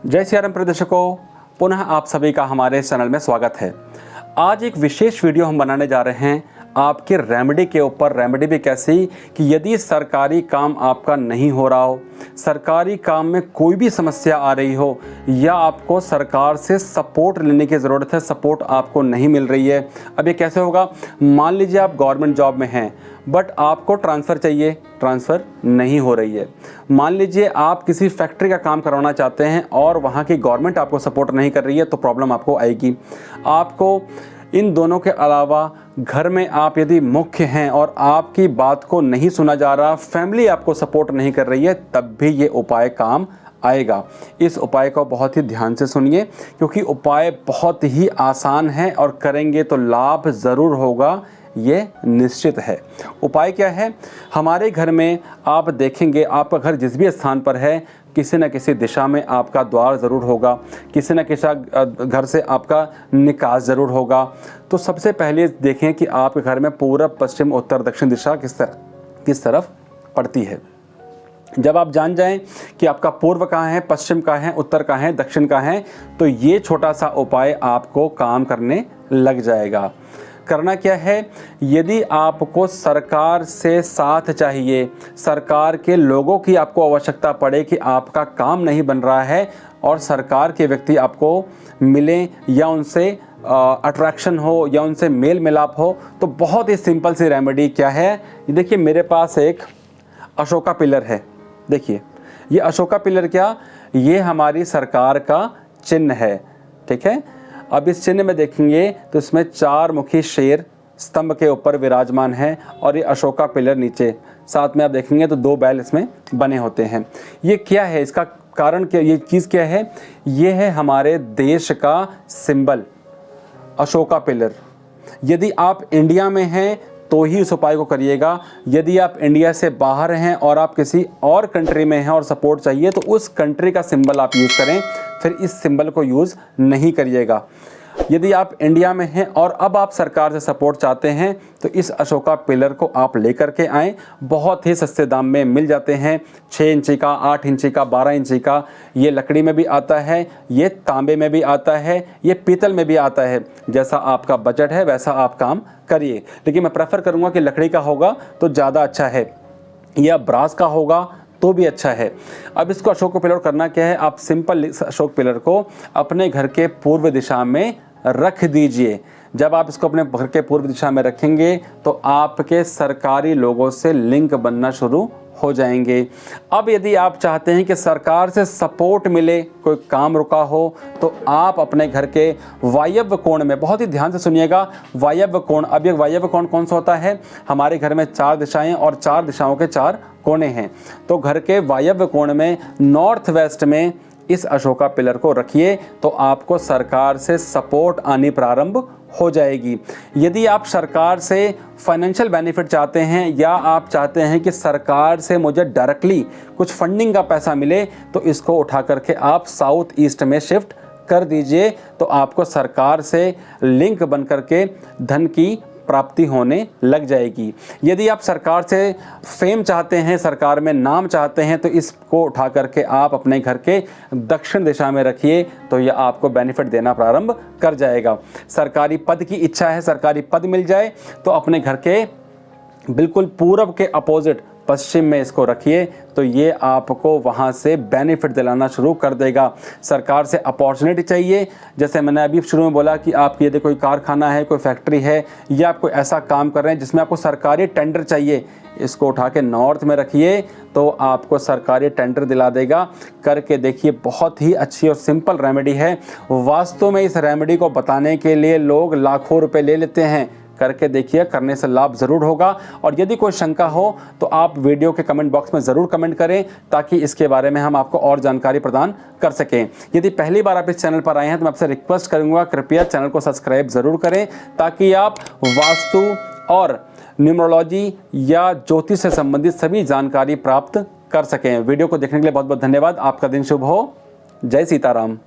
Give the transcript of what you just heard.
जय सिया राम प्रदर्शकों, पुनः आप सभी का हमारे चैनल में स्वागत है। आज एक विशेष वीडियो हम बनाने जा रहे हैं आपके रेमेडी के ऊपर। रेमेडी भी कैसी कि यदि सरकारी काम आपका नहीं हो रहा हो, सरकारी काम में कोई भी समस्या आ रही हो या आपको सरकार से सपोर्ट लेने की ज़रूरत है, सपोर्ट आपको नहीं मिल रही है। अब ये कैसे होगा? मान लीजिए आप गवर्नमेंट जॉब में हैं बट आपको ट्रांसफ़र चाहिए, ट्रांसफ़र नहीं हो रही है। मान लीजिए आप किसी फैक्ट्री का काम करवाना चाहते हैं और वहाँ की गवर्नमेंट आपको सपोर्ट नहीं कर रही है, तो प्रॉब्लम आपको आएगी। आपको इन दोनों के अलावा घर में आप यदि मुख्य हैं और आपकी बात को नहीं सुना जा रहा, फैमिली आपको सपोर्ट नहीं कर रही है, तब भी ये उपाय काम आएगा। इस उपाय को बहुत ही ध्यान से सुनिए क्योंकि उपाय बहुत ही आसान है और करेंगे तो लाभ ज़रूर होगा, ये निश्चित है। उपाय क्या है? हमारे घर में आप देखेंगे, आपका घर जिस भी स्थान पर है, किसी न किसी दिशा में आपका द्वार ज़रूर होगा, किसी न किसी घर से आपका निकास ज़रूर होगा। तो सबसे पहले देखें कि आपके घर में पूरब, पश्चिम, उत्तर, दक्षिण दिशा किस तरफ पड़ती है। जब आप जान जाएं कि आपका पूर्व कहाँ है, पश्चिम कहाँ है, उत्तर कहाँ है, दक्षिण कहाँ है, तो ये छोटा सा उपाय आपको काम करने लग जाएगा। करना क्या है? यदि आपको सरकार से साथ चाहिए, सरकार के लोगों की आपको आवश्यकता पड़े कि आपका काम नहीं बन रहा है और सरकार के व्यक्ति आपको मिलें या उनसे अट्रैक्शन हो या उनसे मेल मिलाप हो, तो बहुत ही सिंपल सी रेमेडी क्या है। देखिए, मेरे पास एक अशोका पिलर है। देखिए, ये अशोका पिलर क्या, ये हमारी सरकार का चिन्ह है। ठीक है, अब इस चिन्ह में देखेंगे तो इसमें 4 मुखी शेर स्तंभ के ऊपर विराजमान है और ये अशोका पिलर नीचे, साथ में आप देखेंगे तो 2 बैल इसमें बने होते हैं। ये क्या है? इसका कारण क्या, ये चीज़ क्या है? ये है हमारे देश का सिंबल, अशोका पिलर। यदि आप इंडिया में हैं तो ही इस उपाय को करिएगा। यदि आप इंडिया से बाहर हैं और आप किसी और कंट्री में हैं और सपोर्ट चाहिए, तो उस कंट्री का सिंबल आप यूज़ करें, फिर इस सिंबल को यूज़ नहीं करिएगा। यदि आप इंडिया में हैं और अब आप सरकार से सपोर्ट चाहते हैं, तो इस अशोका पिलर को आप लेकर के आएँ। बहुत ही सस्ते दाम में मिल जाते हैं। 6 इंची का, 8 इंची का, 12 इंची का, ये लकड़ी में भी आता है, ये तांबे में भी आता है, ये पीतल में भी आता है। जैसा आपका बजट है वैसा आप काम करिए, लेकिन मैं प्रेफर करूँगा कि लकड़ी का होगा तो ज़्यादा अच्छा है, या ब्रास का होगा तो भी अच्छा है। अब इसको अशोक पिलर करना क्या है? आप सिंपल अशोक पिलर को अपने घर के पूर्व दिशा में रख दीजिए। जब आप इसको अपने घर के पूर्व दिशा में रखेंगे तो आपके सरकारी लोगों से लिंक बनना शुरू हो जाएंगे। अब यदि आप चाहते हैं कि सरकार से सपोर्ट मिले, कोई काम रुका हो, तो आप अपने घर के वायव्य कोण में, बहुत ही ध्यान से सुनिएगा, वायव्य कोण। अब ये वायव्य कोण कौन सा होता है? हमारे घर में 4 दिशाएं और 4 दिशाओं के 4 कोने हैं, तो घर के वायव्य कोण में नॉर्थ वेस्ट में इस अशोका पिलर को रखिए, तो आपको सरकार से सपोर्ट आनी प्रारंभ हो जाएगी। यदि आप सरकार से फाइनेंशियल बेनिफिट चाहते हैं या आप चाहते हैं कि सरकार से मुझे डायरेक्टली कुछ फंडिंग का पैसा मिले, तो इसको उठा करके आप साउथ ईस्ट में शिफ्ट कर दीजिए, तो आपको सरकार से लिंक बन करके धन की प्राप्ति होने लग जाएगी। यदि आप सरकार से फेम चाहते हैं, सरकार में नाम चाहते हैं, तो इसको उठा करके आप अपने घर के दक्षिण दिशा में रखिए, तो यह आपको बेनिफिट देना प्रारंभ कर जाएगा। सरकारी पद की इच्छा है, सरकारी पद मिल जाए, तो अपने घर के बिल्कुल पूरब के अपोजिट पश्चिम में इसको रखिए, तो ये आपको वहाँ से बेनिफिट दिलाना शुरू कर देगा। सरकार से अपॉर्चुनिटी चाहिए, जैसे मैंने अभी शुरू में बोला कि आपकी यदि कोई कारखाना है, कोई फैक्ट्री है, या आप कोई ऐसा काम कर रहे हैं जिसमें आपको सरकारी टेंडर चाहिए, इसको उठा के नॉर्थ में रखिए, तो आपको सरकारी टेंडर दिला देगा। करके देखिए, बहुत ही अच्छी और सिंपल रेमेडी है। वास्तव में इस रेमेडी को बताने के लिए लोग लाखों रुपये ले लेते हैं। करके देखिए, करने से लाभ ज़रूर होगा। और यदि कोई शंका हो तो आप वीडियो के कमेंट बॉक्स में ज़रूर कमेंट करें, ताकि इसके बारे में हम आपको और जानकारी प्रदान कर सकें। यदि पहली बार आप इस चैनल पर आए हैं तो मैं आपसे रिक्वेस्ट करूंगा, कृपया चैनल को सब्सक्राइब ज़रूर करें, ताकि आप वास्तु और न्यूमरोलॉजी या ज्योतिष से संबंधित सभी जानकारी प्राप्त कर सकें। वीडियो को देखने के लिए बहुत बहुत धन्यवाद। आपका दिन शुभ हो। जय सीताराम।